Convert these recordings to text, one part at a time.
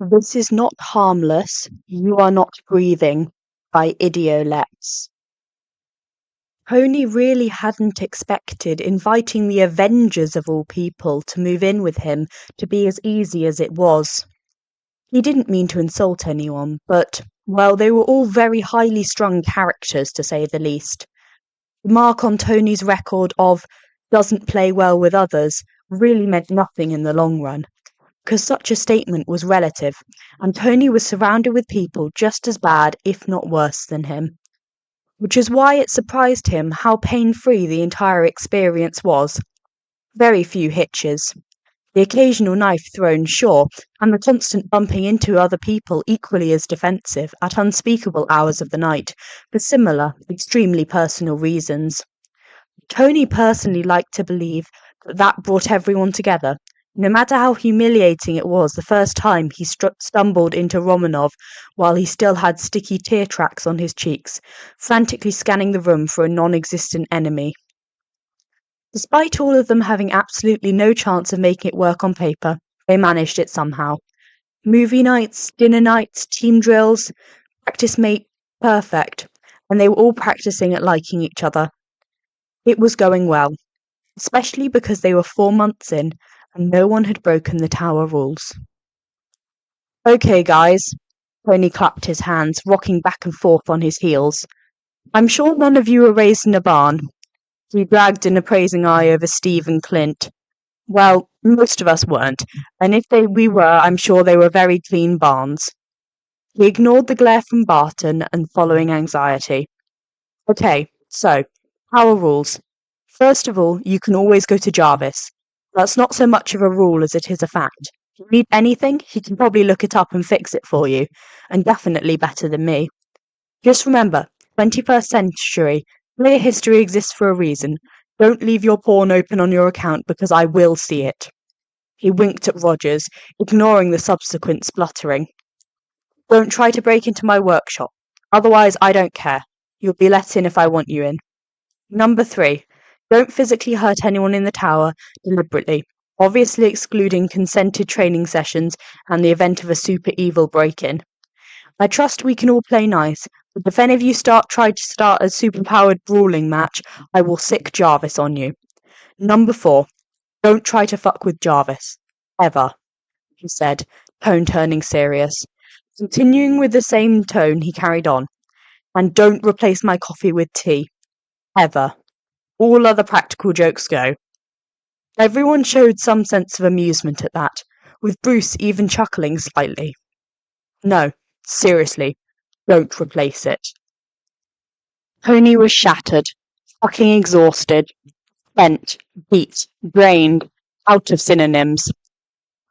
This is not harmless. You are not breathing by idiolex. Tony really hadn't expected inviting the Avengers of all people to move in with him to be as easy as it was. He didn't mean to insult anyone, but, well, they were all very highly strung characters, to say the least. The mark on Tony's record of doesn't play well with others really meant nothing in the long run, because such a statement was relative, and Tony was surrounded with people just as bad, if not worse, than him. Which is why it surprised him how pain-free the entire experience was. Very few hitches. The occasional knife thrown, sure, and the constant bumping into other people equally as defensive at unspeakable hours of the night, for similar, extremely personal reasons. Tony personally liked to believe that brought everyone together, no matter how humiliating it was the first time he stumbled into Romanov while he still had sticky tear tracks on his cheeks, frantically scanning the room for a non-existent enemy. Despite all of them having absolutely no chance of making it work on paper, they managed it somehow. Movie nights, dinner nights, team drills, practice mate, perfect, and they were all practicing at liking each other. It was going well, especially because they were 4 months in and no one had broken the tower rules. Okay, guys, Tony clapped his hands, rocking back and forth on his heels. I'm sure none of you were raised in a barn. He dragged an appraising eye over Steve and Clint. Well, most of us weren't, and if we were, I'm sure they were very clean barns. He ignored the glare from Barton and following anxiety. Okay, so, power rules. First of all, you can always go to Jarvis. That's not so much of a rule as it is a fact. If you need anything, he can probably look it up and fix it for you, and definitely better than me. Just remember, 21st century, clear history exists for a reason. Don't leave your porn open on your account because I will see it. He winked at Rogers, ignoring the subsequent spluttering. Don't try to break into my workshop. Otherwise, I don't care. You'll be let in if I want you in. Number 3. Don't physically hurt anyone in the tower deliberately, obviously excluding consented training sessions and the event of a super evil break-in. I trust we can all play nice, but if any of you try to start a superpowered brawling match, I will sick Jarvis on you. Number 4. Don't try to fuck with Jarvis. Ever, he said, tone turning serious. Continuing with the same tone, he carried on. And don't replace my coffee with tea. Ever. All other practical jokes go. Everyone showed some sense of amusement at that, with Bruce even chuckling slightly. No, seriously, don't replace it. Tony was shattered, fucking exhausted, spent, beat, drained, out of synonyms.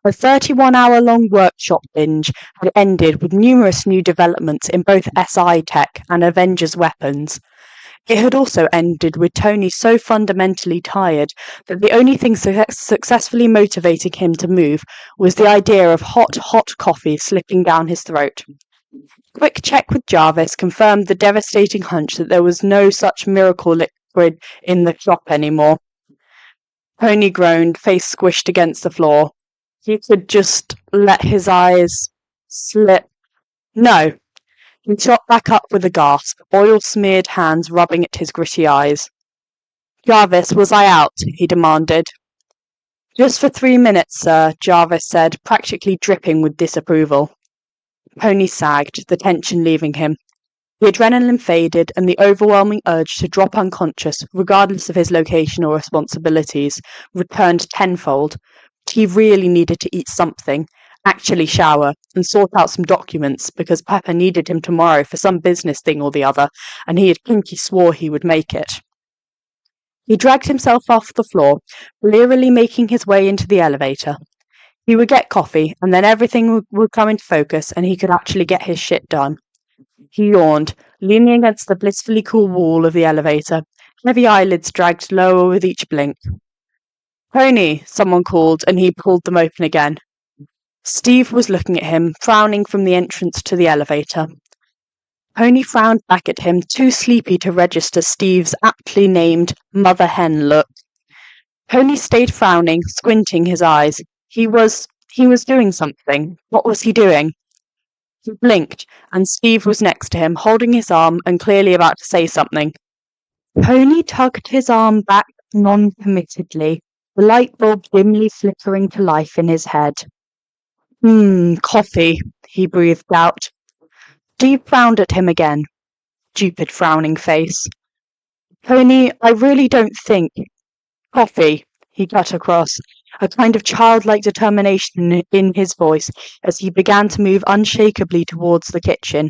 A 31-hour-long workshop binge had ended with numerous new developments in both SI tech and Avengers weapons. It had also ended with Tony so fundamentally tired that the only thing successfully motivating him to move was the idea of hot coffee slipping down his throat. Quick check with Jarvis confirmed the devastating hunch that there was no such miracle liquid in the shop anymore. Tony groaned, face squished against the floor. He could just let his eyes slip. No. He shot back up with a gasp, oil-smeared hands rubbing at his gritty eyes. Jarvis, was I out? He demanded. Just for 3 minutes, sir, Jarvis said, practically dripping with disapproval. Tony sagged, the tension leaving him. The adrenaline faded, and the overwhelming urge to drop unconscious, regardless of his location or responsibilities, returned tenfold. But he really needed to eat something, actually shower, and sort out some documents, because Pepper needed him tomorrow for some business thing or the other, and he had pinky swore he would make it. He dragged himself off the floor, blearily making his way into the elevator. He would get coffee, and then everything would come into focus, and he could actually get his shit done. He yawned, leaning against the blissfully cool wall of the elevator, heavy eyelids dragged lower with each blink. Tony, someone called, and he pulled them open again. Steve was looking at him, frowning from the entrance to the elevator. Tony frowned back at him, too sleepy to register Steve's aptly named mother hen look. Tony stayed frowning, squinting his eyes. He was He was doing something. What was he doing? He blinked, and Steve was next to him, holding his arm and clearly about to say something. Tony tugged his arm back non-committedly, the light bulb dimly flickering to life in his head. Coffee, he breathed out. Steve frowned at him again. Stupid frowning face. Tony, I really don't think. Coffee, he cut across, a kind of childlike determination in his voice as he began to move unshakably towards the kitchen.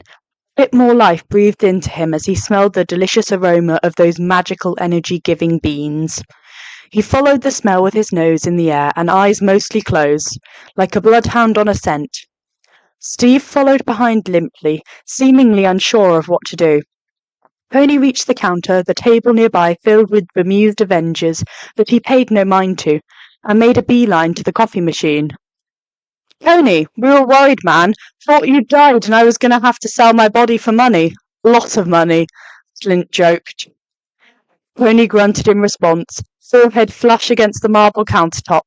A bit more life breathed into him as he smelled the delicious aroma of those magical energy-giving beans. He followed the smell with his nose in the air and eyes mostly closed, like a bloodhound on a scent. Steve followed behind limply, seemingly unsure of what to do. Tony reached the counter, the table nearby filled with bemused avengers that he paid no mind to, and made a beeline to the coffee machine. Tony, we were worried, man. Thought you'd died and I was going to have to sell my body for money. A lot of money, Flint joked. Tony grunted in response, forehead flush against the marble countertop,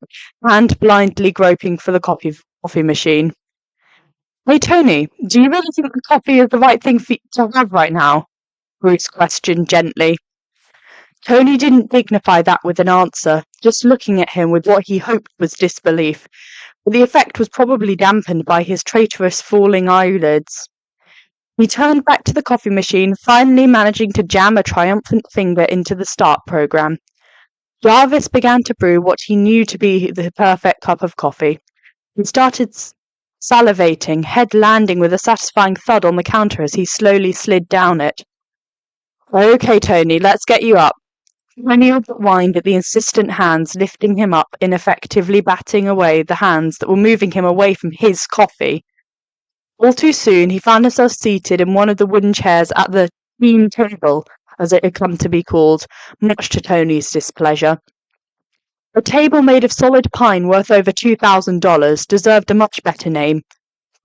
hand blindly groping for the coffee machine. Hey, Tony, do you really think the coffee is the right thing for you to have right now? Bruce questioned gently. Tony didn't dignify that with an answer, just looking at him with what he hoped was disbelief, but the effect was probably dampened by his traitorous falling eyelids. He turned back to the coffee machine, finally managing to jam a triumphant finger into the start program. Jarvis began to brew what he knew to be the perfect cup of coffee. He started salivating, head landing with a satisfying thud on the counter as he slowly slid down it. Okay, Tony, let's get you up. Tony whined at the insistent hands lifting him up, ineffectively batting away the hands that were moving him away from his coffee. All too soon, he found himself seated in one of the wooden chairs at the team table, as it had come to be called, much to Tony's displeasure. A table made of solid pine worth over $2,000 deserved a much better name.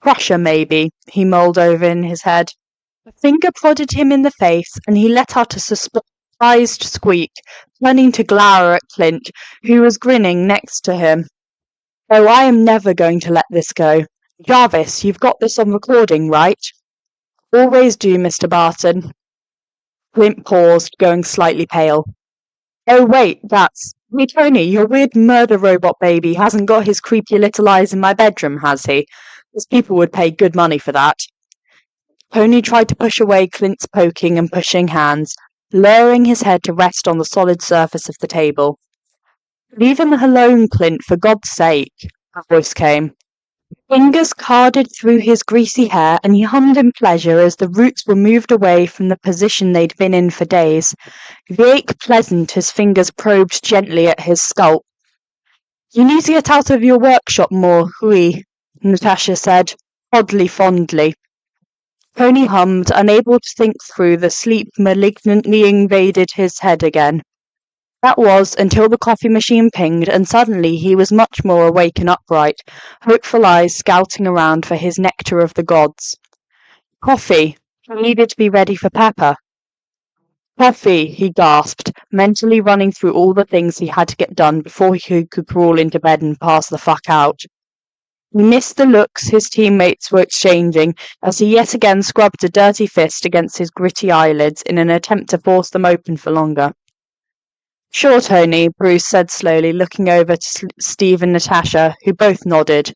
Crusher, maybe, he mulled over in his head. A finger prodded him in the face, and he let out a surprised squeak, turning to glower at Clint, who was grinning next to him. Oh, I am never going to let this go. Jarvis, you've got this on recording, right? Always do, Mr. Barton. Clint paused, going slightly pale. Oh, wait, Hey, Tony, your weird murder robot baby hasn't got his creepy little eyes in my bedroom, has he? Because people would pay good money for that. Tony tried to push away Clint's poking and pushing hands, lowering his head to rest on the solid surface of the table. Leave him alone, Clint, for God's sake, a voice came. Fingers carded through his greasy hair, and he hummed in pleasure as the roots were moved away from the position they'd been in for days. The ache pleasant as fingers probed gently at his scalp. You need to get out of your workshop more, oui, Natasha said, oddly fondly. Tony hummed, unable to think through the sleep malignantly invaded his head again. That was until the coffee machine pinged, and suddenly he was much more awake and upright, hopeful eyes scouting around for his nectar of the gods. Coffee. He needed to be ready for Pepper. Coffee, he gasped, mentally running through all the things he had to get done before he could crawl into bed and pass the fuck out. He missed the looks his teammates were exchanging as he yet again scrubbed a dirty fist against his gritty eyelids in an attempt to force them open for longer. Sure, Tony, Bruce said slowly, looking over to Steve and Natasha, who both nodded.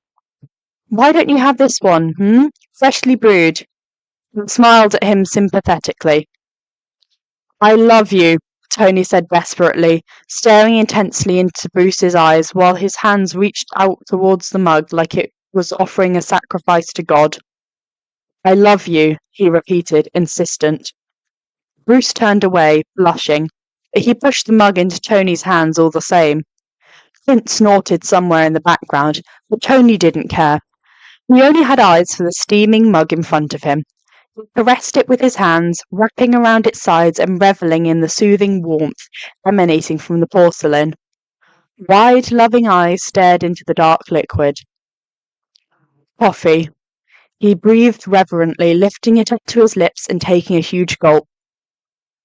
Why don't you have this one, Freshly brewed. He smiled at him sympathetically. I love you, Tony said desperately, staring intensely into Bruce's eyes while his hands reached out towards the mug like it was offering a sacrifice to God. I love you, he repeated, insistent. Bruce turned away, blushing. He pushed the mug into Tony's hands all the same. Clint snorted somewhere in the background, but Tony didn't care. He only had eyes for the steaming mug in front of him. He caressed it with his hands, wrapping around its sides and reveling in the soothing warmth emanating from the porcelain. Wide, loving eyes stared into the dark liquid. Coffee. He breathed reverently, lifting it up to his lips and taking a huge gulp.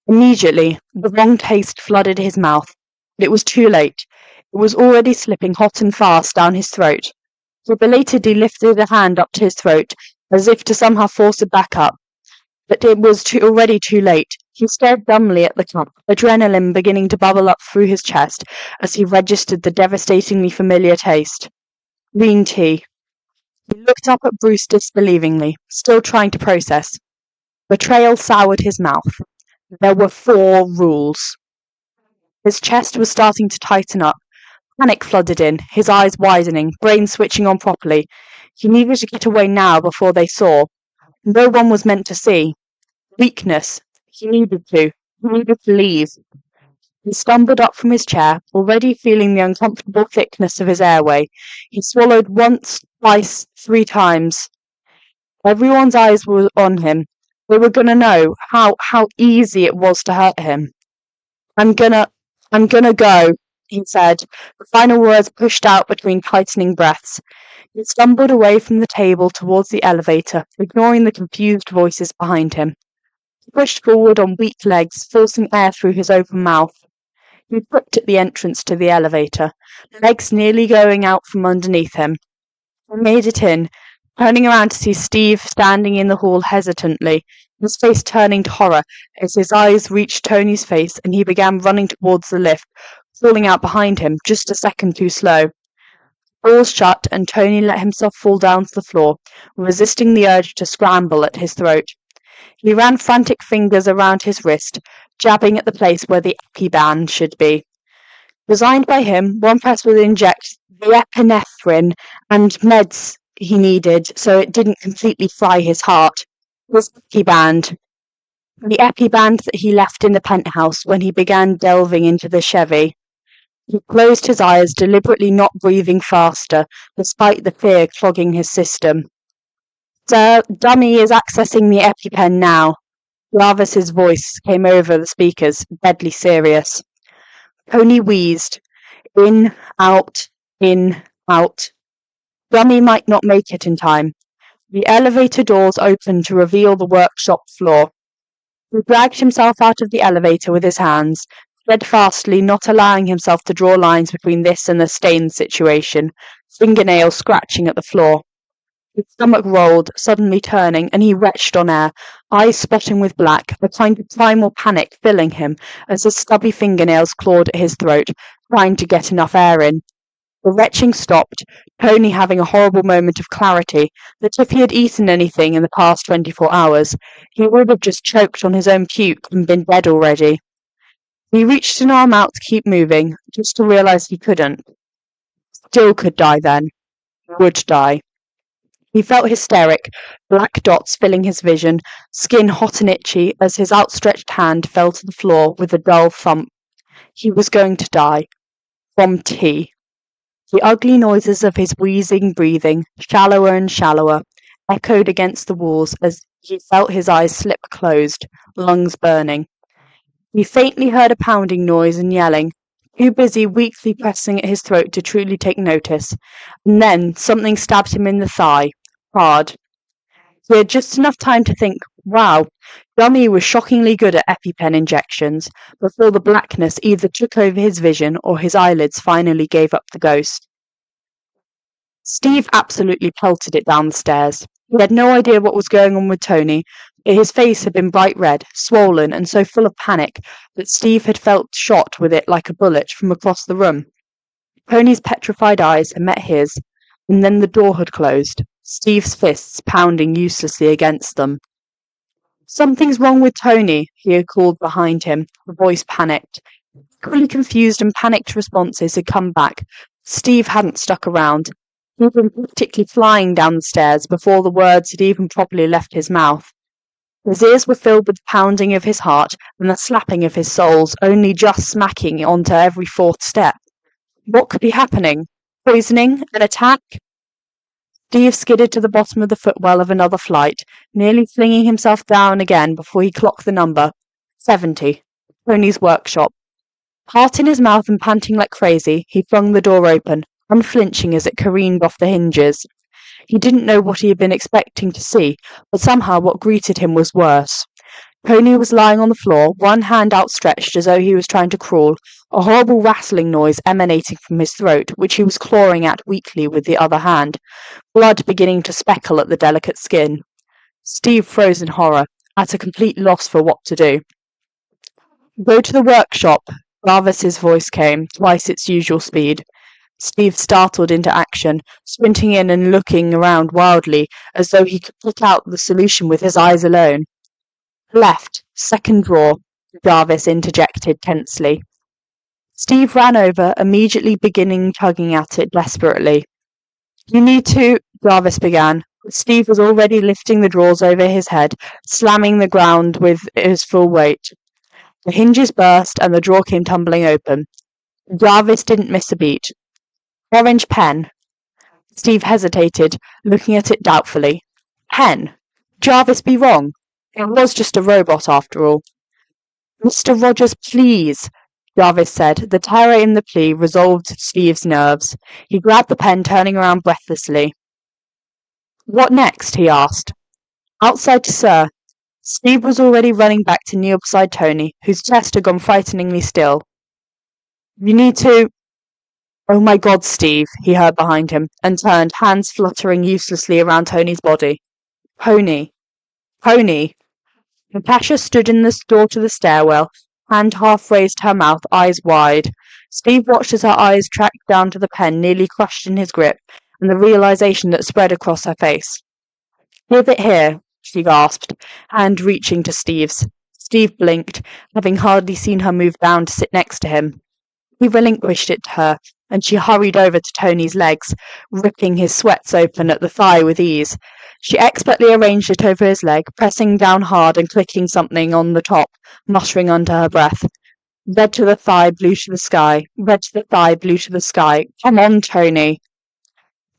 Immediately, the wrong taste flooded his mouth, but it was too late. It was already slipping hot and fast down his throat. He belatedly lifted a hand up to his throat, as if to somehow force it back up, but it was already too late. He stared dumbly at the cup, adrenaline beginning to bubble up through his chest as he registered the devastatingly familiar taste. Green tea. He looked up at Bruce disbelievingly, still trying to process. Betrayal soured his mouth. There were 4 rules. His chest was starting to tighten up. Panic flooded in, his eyes widening, brain switching on properly. He needed to get away now before they saw. No one was meant to see. Weakness. He needed to. He needed to leave. He stumbled up from his chair, already feeling the uncomfortable thickness of his airway. He swallowed once, twice, 3 times. Everyone's eyes were on him. They were gonna know how easy it was to hurt him. I'm gonna go, he said, the final words pushed out between tightening breaths. He stumbled away from the table towards the elevator, ignoring the confused voices behind him. He pushed forward on weak legs, forcing air through his open mouth. He tripped at the entrance to the elevator, legs nearly going out from underneath him. He made it in, turning around to see Steve standing in the hall hesitantly, his face turning to horror as his eyes reached Tony's face and he began running towards the lift, falling out behind him, just a second too slow. Doors shut and Tony let himself fall down to the floor, resisting the urge to scramble at his throat. He ran frantic fingers around his wrist, jabbing at the place where the EpiBand should be. Designed by him, one press would inject the epinephrine and meds he needed so it didn't completely fry his heart. His EpiBand. The EpiBand that he left in the penthouse when he began delving into the Chevy. He closed his eyes, deliberately not breathing faster, despite the fear clogging his system. Sir, Dummy is accessing the EpiPen now. Jarvis's voice came over the speakers, deadly serious. Tony wheezed. In, out, in, out. Dummy might not make it in time. The elevator doors opened to reveal the workshop floor. He dragged himself out of the elevator with his hands, steadfastly not allowing himself to draw lines between this and the stained situation, fingernails scratching at the floor. His stomach rolled, suddenly turning, and he retched on air, eyes spotting with black, a kind of primal panic filling him as his stubby fingernails clawed at his throat, trying to get enough air in. The retching stopped, Tony having a horrible moment of clarity that if he had eaten anything in the past 24 hours, he would have just choked on his own puke and been dead already. He reached an arm out to keep moving, just to realize he couldn't. Still could die then. Would die. He felt hysteric, black dots filling his vision, skin hot and itchy as his outstretched hand fell to the floor with a dull thump. He was going to die. From tea. The ugly noises of his wheezing breathing, shallower and shallower, echoed against the walls as he felt his eyes slip closed, lungs burning. He faintly heard a pounding noise and yelling, too busy weakly pressing at his throat to truly take notice, and then something stabbed him in the thigh, hard. He had just enough time to think, wow, Dummy was shockingly good at EpiPen injections, before the blackness either took over his vision or his eyelids finally gave up the ghost. Steve absolutely pelted it down the stairs. He had no idea what was going on with Tony, but his face had been bright red, swollen, and so full of panic that Steve had felt shot with it like a bullet from across the room. Tony's petrified eyes had met his, and then the door had closed, Steve's fists pounding uselessly against them. Something's wrong with Tony, he had called behind him, the voice panicked. Equally confused and panicked responses had come back. Steve hadn't stuck around. He had been practically flying down the stairs before the words had even properly left his mouth. His ears were filled with the pounding of his heart and the slapping of his soles, only just smacking onto every 4th step. What could be happening? Poisoning? An attack? Steve skidded to the bottom of the footwell of another flight, nearly flinging himself down again before he clocked the number. 70. Tony's workshop. Heart in his mouth and panting like crazy, he flung the door open, unflinching as it careened off the hinges. He didn't know what he had been expecting to see, but somehow what greeted him was worse. Tony was lying on the floor, one hand outstretched as though he was trying to crawl, a horrible rattling noise emanating from his throat, which he was clawing at weakly with the other hand, blood beginning to speckle at the delicate skin. Steve froze in horror, at a complete loss for what to do. Go to the workshop, Jarvis's voice came, twice its usual speed. Steve startled into action, sprinting in and looking around wildly, as though he could pick out the solution with his eyes alone. Left, second drawer, Jarvis interjected tensely. Steve ran over, immediately beginning tugging at it desperately. You need to, Jarvis began, but Steve was already lifting the drawers over his head, slamming the ground with his full weight. The hinges burst and the drawer came tumbling open. Jarvis didn't miss a beat. Orange pen. Steve hesitated, looking at it doubtfully. Pen? Jarvis be wrong? It was just a robot, after all. Mr. Rogers, please, Jarvis said. The terror in the plea resolved Steve's nerves. He grabbed the pen, turning around breathlessly. What next? He asked. Outside, sir. Steve was already running back to kneel beside Tony, whose chest had gone frighteningly still. You need to... Oh my God, Steve, he heard behind him, and turned, hands fluttering uselessly around Tony's body. Pony. Natasha stood in the door to the stairwell, hand half raised to her mouth, eyes wide. Steve watched as her eyes tracked down to the pen, nearly crushed in his grip, and the realization that spread across her face. Give it here, she gasped, hand reaching to Steve's. Steve blinked, having hardly seen her move down to sit next to him. He relinquished it to her, and she hurried over to Tony's legs, ripping his sweats open at the thigh with ease. She expertly arranged it over his leg, pressing down hard and clicking something on the top, muttering under her breath. Red to the thigh, blue to the sky. Red to the thigh, blue to the sky. Come on, Tony.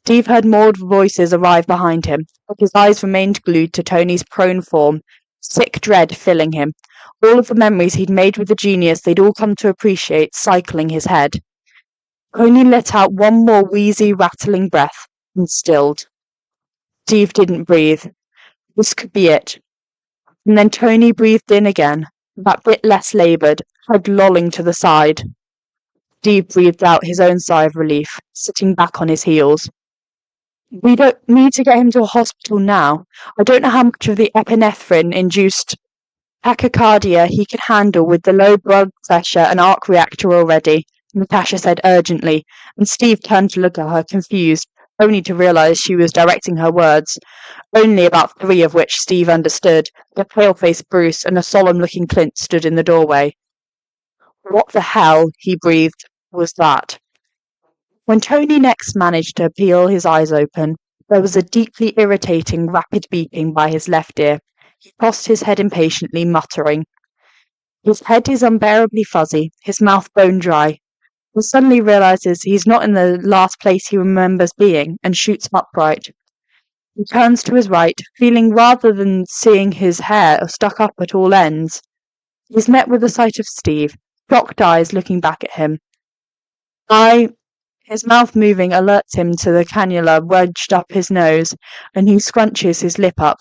Steve heard more voices arrive behind him, but his eyes remained glued to Tony's prone form, sick dread filling him. All of the memories he'd made with the genius they'd all come to appreciate cycling his head. Tony let out one more wheezy, rattling breath and stilled. Steve didn't breathe. This could be it. And then Tony breathed in again, that bit less laboured, head lolling to the side. Steve breathed out his own sigh of relief, sitting back on his heels. We don't need to get him to a hospital now. I don't know how much of the epinephrine-induced tachycardia he can handle with the low blood pressure and arc reactor already, Natasha said urgently, and Steve turned to look at her, confused, only to realize she was directing her words, only about 3 of which Steve understood. The pale-faced Bruce and a solemn-looking Clint stood in the doorway. What the hell, he breathed, was that? When Tony next managed to peel his eyes open, there was a deeply irritating, rapid beeping by his left ear. He tossed his head impatiently, muttering. His head is unbearably fuzzy, his mouth bone-dry. He suddenly realizes he's not in the last place he remembers being, and shoots upright. He turns to his right, feeling rather than seeing his hair stuck up at all ends. He's met with the sight of Steve, shocked eyes looking back at him. His mouth moving alerts him to the cannula wedged up his nose, and he scrunches his lip up.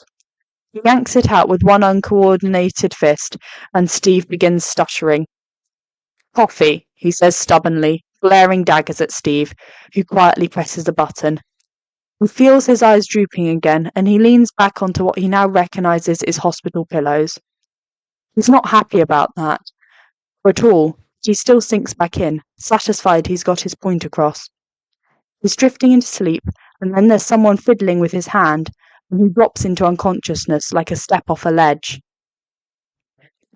He yanks it out with one uncoordinated fist, and Steve begins stuttering. Coffee, he says stubbornly, glaring daggers at Steve, who quietly presses a button. He feels his eyes drooping again, and he leans back onto what he now recognizes is hospital pillows. He's not happy about that, at all. He still sinks back in, satisfied he's got his point across. He's drifting into sleep, and then there's someone fiddling with his hand, and he drops into unconsciousness like a step off a ledge.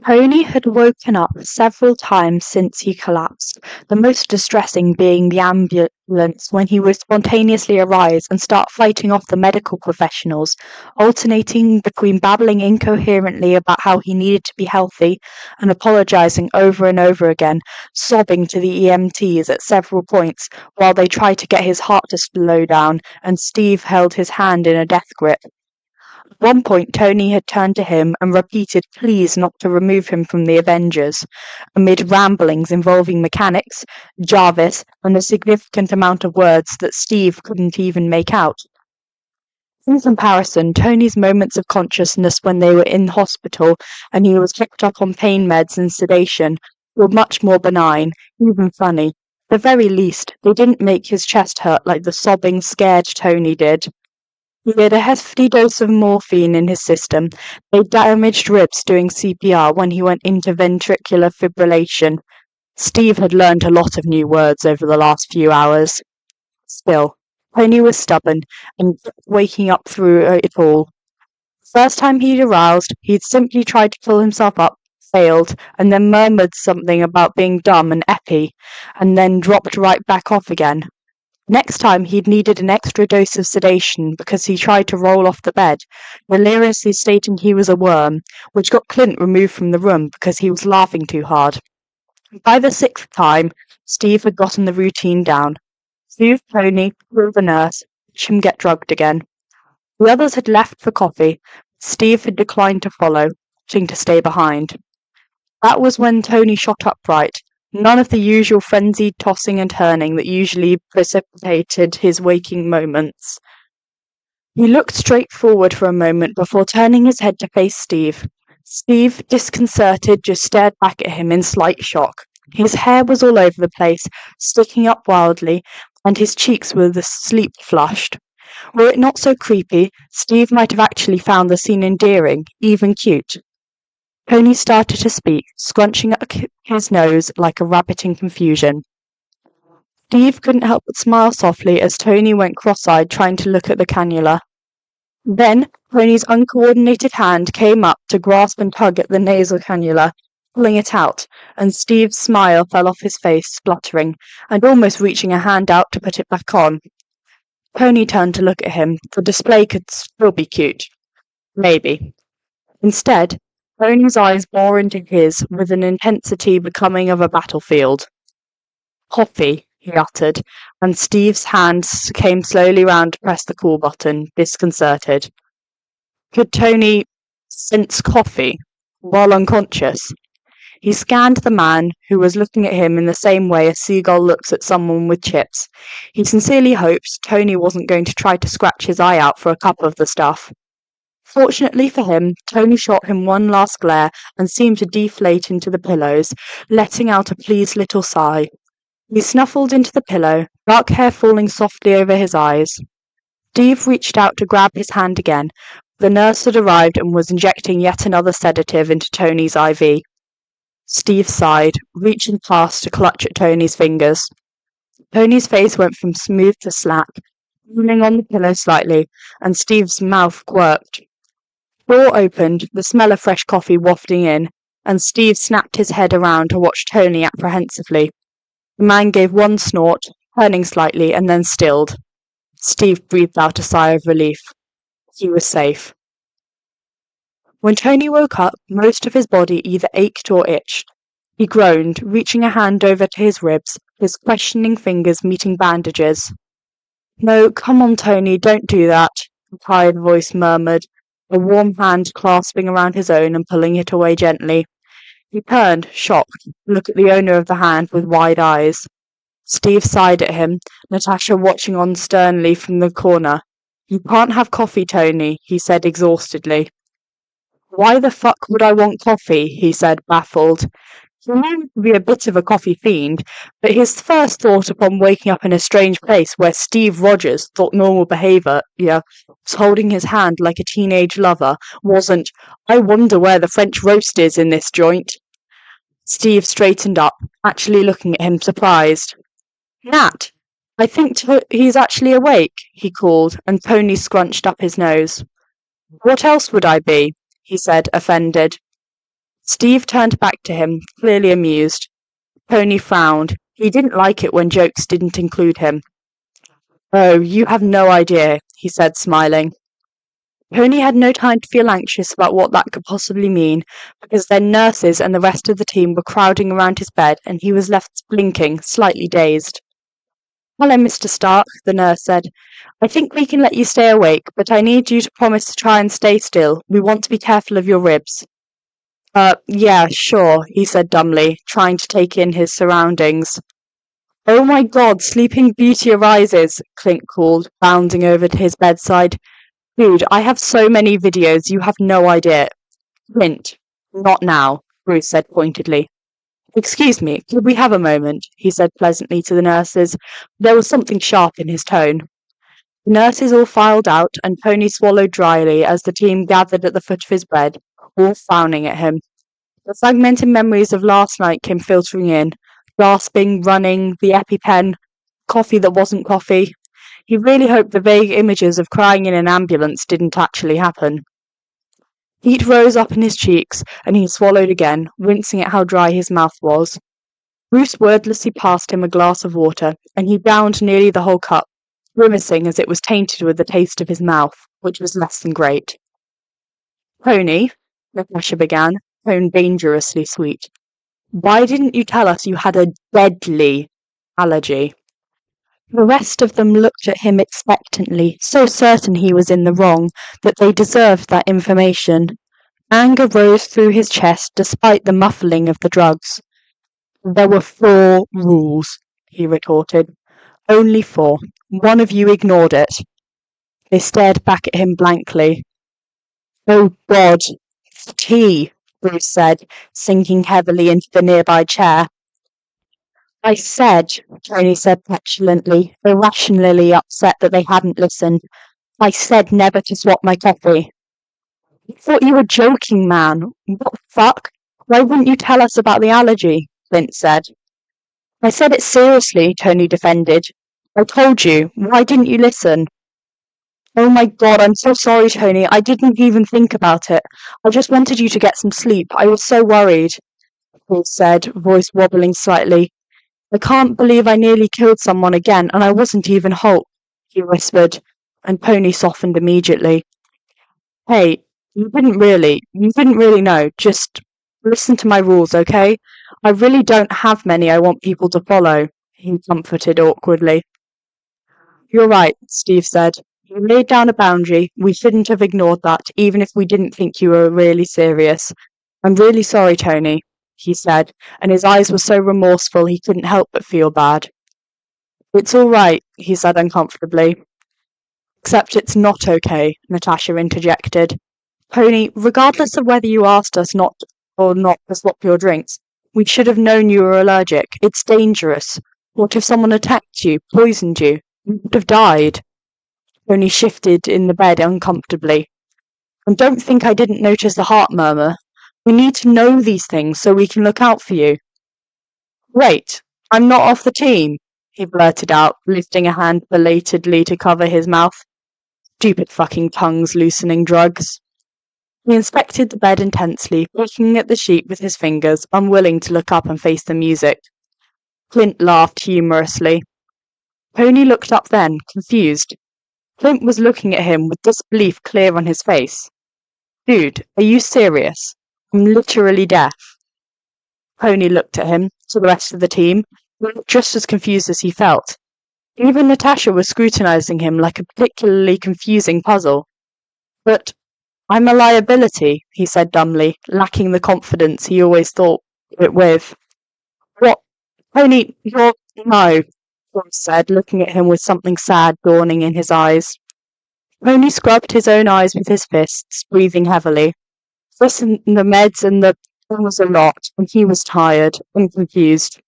Tony had woken up several times since he collapsed, the most distressing being the ambulance when he would spontaneously arise and start fighting off the medical professionals, alternating between babbling incoherently about how he needed to be healthy and apologizing over and over again, sobbing to the EMTs at several points while they tried to get his heart to slow down, and Steve held his hand in a death grip. At one point Tony had turned to him and repeated pleas not to remove him from the Avengers, amid ramblings involving mechanics, Jarvis, and a significant amount of words that Steve couldn't even make out. In comparison, Tony's moments of consciousness when they were in hospital and he was kept up on pain meds and sedation were much more benign, even funny. At the very least, they didn't make his chest hurt like the sobbing, scared Tony did. He had a hefty dose of morphine in his system. They damaged ribs doing CPR when he went into ventricular fibrillation. Steve had learned a lot of new words over the last few hours. Still, Tony was stubborn and kept waking up through it all. The first time he'd aroused, he'd simply tried to pull himself up, failed, and then murmured something about being dumb and eppy, and then dropped right back off again. Next time he'd needed an extra dose of sedation because he tried to roll off the bed, deliriously stating he was a worm, which got Clint removed from the room because he was laughing too hard. By the sixth time, Steve had gotten the routine down. Soothe Tony, call the nurse, watch him get drugged again. The others had left for coffee. Steve had declined to follow, opting to stay behind. That was when Tony shot upright. None of the usual frenzied tossing and turning that usually precipitated his waking moments. He looked straight forward for a moment before turning his head to face Steve. Steve, disconcerted, just stared back at him in slight shock. His hair was all over the place, sticking up wildly, and his cheeks were sleep-flushed. Were it not so creepy, Steve might have actually found the scene endearing, even cute. Tony started to speak, scrunching up his nose like a rabbit in confusion. Steve couldn't help but smile softly as Tony went cross-eyed trying to look at the cannula. Then Tony's uncoordinated hand came up to grasp and tug at the nasal cannula, pulling it out, and Steve's smile fell off his face, spluttering, and almost reaching a hand out to put it back on. Tony turned to look at him. The display could still be cute. Maybe. Instead, Tony's eyes bore into his with an intensity becoming of a battlefield. "Coffee," he uttered, and Steve's hand came slowly round to press the call button, disconcerted. Could Tony sense coffee while unconscious? He scanned the man, who was looking at him in the same way a seagull looks at someone with chips. He sincerely hoped Tony wasn't going to try to scratch his eye out for a cup of the stuff. Fortunately for him, Tony shot him one last glare and seemed to deflate into the pillows, letting out a pleased little sigh. He snuffled into the pillow, dark hair falling softly over his eyes. Steve reached out to grab his hand again. The nurse had arrived and was injecting yet another sedative into Tony's IV. Steve sighed, reaching past to clutch at Tony's fingers. Tony's face went from smooth to slack, leaning on the pillow slightly, and Steve's mouth quirked. The door opened, the smell of fresh coffee wafting in, and Steve snapped his head around to watch Tony apprehensively. The man gave one snort, turning slightly, and then stilled. Steve breathed out a sigh of relief. He was safe. When Tony woke up, most of his body either ached or itched. He groaned, reaching a hand over to his ribs, his questioning fingers meeting bandages. "No, come on, Tony, don't do that," a tired voice murmured, a warm hand clasping around his own and pulling it away gently. He turned, shocked, to look at the owner of the hand with wide eyes. Steve sighed at him, Natasha watching on sternly from the corner. "You can't have coffee, Tony," he said exhaustedly. "Why the fuck would I want coffee?" he said, baffled. He knew to be a bit of a coffee fiend, but his first thought upon waking up in a strange place where Steve Rogers thought normal behaviour was holding his hand like a teenage lover wasn't, "I wonder where the French roast is in this joint." Steve straightened up, actually looking at him surprised. "Nat, I think he's actually awake," he called, and Tony scrunched up his nose. "What else would I be?" he said, offended. Steve turned back to him, clearly amused. Tony frowned. He didn't like it when jokes didn't include him. "Oh, you have no idea," he said, smiling. Tony had no time to feel anxious about what that could possibly mean, because their nurses and the rest of the team were crowding around his bed, and he was left blinking, slightly dazed. "Hello, Mr. Stark," the nurse said. "I think we can let you stay awake, but I need you to promise to try and stay still. We want to be careful of your ribs." Yeah, sure," he said dumbly, trying to take in his surroundings. "Oh my God, Sleeping Beauty arises," Clint called, bounding over to his bedside. Dude, I have so many videos, you have no idea. Clint, not now, Bruce said pointedly. Excuse me, could we have a moment? He said pleasantly to the nurses. There was something sharp in his tone. The nurses all filed out, and Tony swallowed dryly as the team gathered at the foot of his bed, all frowning at him. The fragmented memories of last night came filtering in, gasping, running, the EpiPen, coffee that wasn't coffee. He really hoped the vague images of crying in an ambulance didn't actually happen. Heat rose up in his cheeks, and he swallowed again, wincing at how dry his mouth was. Bruce wordlessly passed him a glass of water, and he downed nearly the whole cup, grimacing as it was tainted with the taste of his mouth, which was less than great. Pony, Natasha began, tone dangerously sweet. Why didn't you tell us you had a deadly allergy? The rest of them looked at him expectantly, so certain he was in the wrong that they deserved that information. Anger rose through his chest despite the muffling of the drugs. There were 4 rules, he retorted. Only 4. One of you ignored it. They stared back at him blankly. Oh God, tea, Bruce said, sinking heavily into the nearby chair. I said, Tony said petulantly, irrationally upset that they hadn't listened. I said never to swap my coffee. I thought you were joking, man. What the fuck? Why wouldn't you tell us about the allergy? Clint said. I said it seriously, Tony defended. I told you. Why didn't you listen? Oh my God, I'm so sorry, Tony. I didn't even think about it. I just wanted you to get some sleep. I was so worried, Paul said, voice wobbling slightly. I can't believe I nearly killed someone again, and I wasn't even Hulk, he whispered, and Pony softened immediately. Hey, you didn't really know. Just listen to my rules, okay? I really don't have many I want people to follow, he comforted awkwardly. You're right, Steve said. You laid down a boundary. We shouldn't have ignored that, even if we didn't think you were really serious. I'm really sorry, Tony, he said, and his eyes were so remorseful he couldn't help but feel bad. It's all right, he said uncomfortably. Except it's not okay, Natasha interjected. Pony, regardless of whether you asked us not to swap your drinks, we should have known you were allergic. It's dangerous. What if someone attacked you, poisoned you? You would have died. Pony shifted in the bed uncomfortably. And don't think I didn't notice the heart murmur. We need to know these things so we can look out for you. Wait, I'm not off the team, he blurted out, lifting a hand belatedly to cover his mouth. Stupid fucking tongues loosening drugs. He inspected the bed intensely, picking at the sheet with his fingers, unwilling to look up and face the music. Clint laughed humorously. Pony looked up then, confused. Clint was looking at him with disbelief clear on his face. Dude, are you serious? I'm literally deaf. Pony looked at him, to the rest of the team, who looked just as confused as he felt. Even Natasha was scrutinizing him like a particularly confusing puzzle. But I'm a liability, he said dumbly, lacking the confidence he always thought it with. What? Pony, you're... No, Bruce said, looking at him with something sad dawning in his eyes. Pony scrubbed his own eyes with his fists, breathing heavily. This and the meds and the thing was a lot, and he was tired and confused.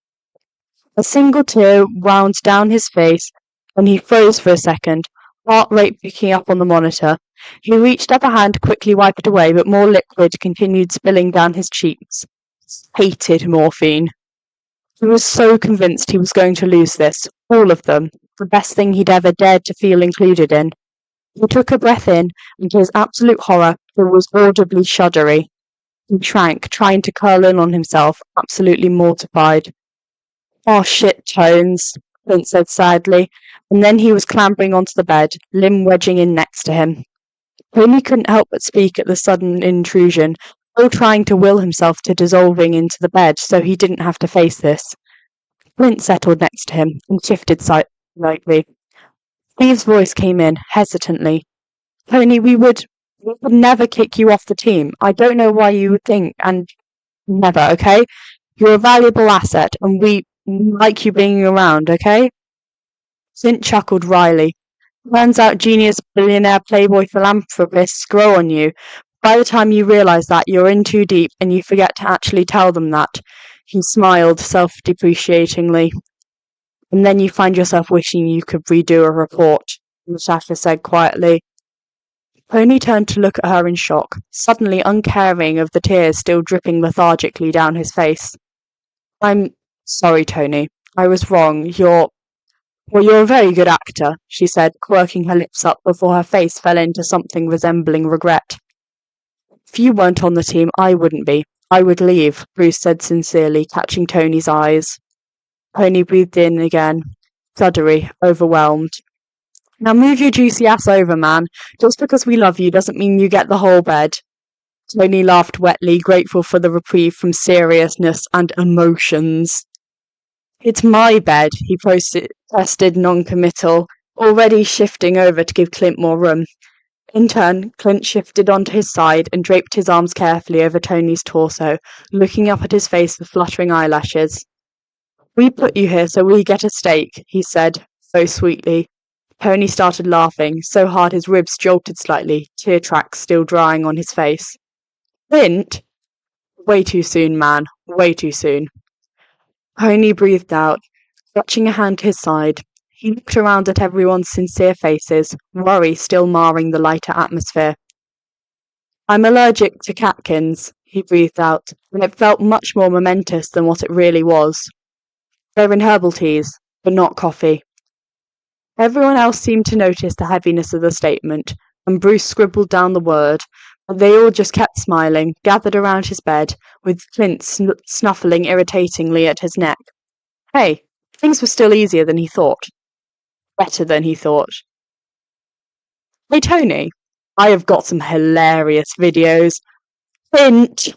A single tear wound down his face, and he froze for a second, heart rate picking up on the monitor. He reached up a hand to quickly wipe it away, but more liquid continued spilling down his cheeks. Hated morphine. He was so convinced he was going to lose this, all of them, the best thing he'd ever dared to feel included in. He took a breath in, and to his absolute horror, it was audibly shuddery. He shrank, trying to curl in on himself, absolutely mortified. Oh shit, Tones, Clint said sadly, and then he was clambering onto the bed, limb wedging in next to him. Pony couldn't help but speak at the sudden intrusion, still trying to will himself to dissolving into the bed so he didn't have to face this. Clint settled next to him and shifted slightly. Steve's voice came in, hesitantly. Pony, we would never kick you off the team. I don't know why you would think, and never, okay? You're a valuable asset, and we like you being around, okay? Clint chuckled wryly. Turns out genius billionaire playboy philanthropists grow on you. By the time you realise that, you're in too deep and you forget to actually tell them that. He smiled self-depreciatingly. And then you find yourself wishing you could redo a report, Natasha said quietly. Pony turned to look at her in shock, suddenly uncaring of the tears still dripping lethargically down his face. I'm sorry, Tony. I was wrong. You're a very good actor, she said, quirking her lips up before her face fell into something resembling regret. If you weren't on the team, I wouldn't be. I would leave, Bruce said sincerely, catching Tony's eyes. Pony breathed in again, fluttery, overwhelmed. Now move your juicy ass over, man. Just because we love you doesn't mean you get the whole bed. Tony laughed wetly, grateful for the reprieve from seriousness and emotions. It's my bed, he protested non-committal, already shifting over to give Clint more room. In turn, Clint shifted onto his side and draped his arms carefully over Tony's torso, looking up at his face with fluttering eyelashes. We put you here so we get a steak, he said, so sweetly. Tony started laughing, so hard his ribs jolted slightly, tear tracks still drying on his face. Clint? Way too soon, man. Way too soon. Pony breathed out, clutching a hand to his side. He looked around at everyone's sincere faces, worry still marring the lighter atmosphere. I'm allergic to catkins, he breathed out, and it felt much more momentous than what it really was. They're in herbal teas, but not coffee. Everyone else seemed to notice the heaviness of the statement, and Bruce scribbled down the word, but they all just kept smiling, gathered around his bed, with Clint snuffling irritatingly at his neck. Hey, things were still easier than he thought. Better than he thought. Hey, Tony, I have got some hilarious videos. Clint!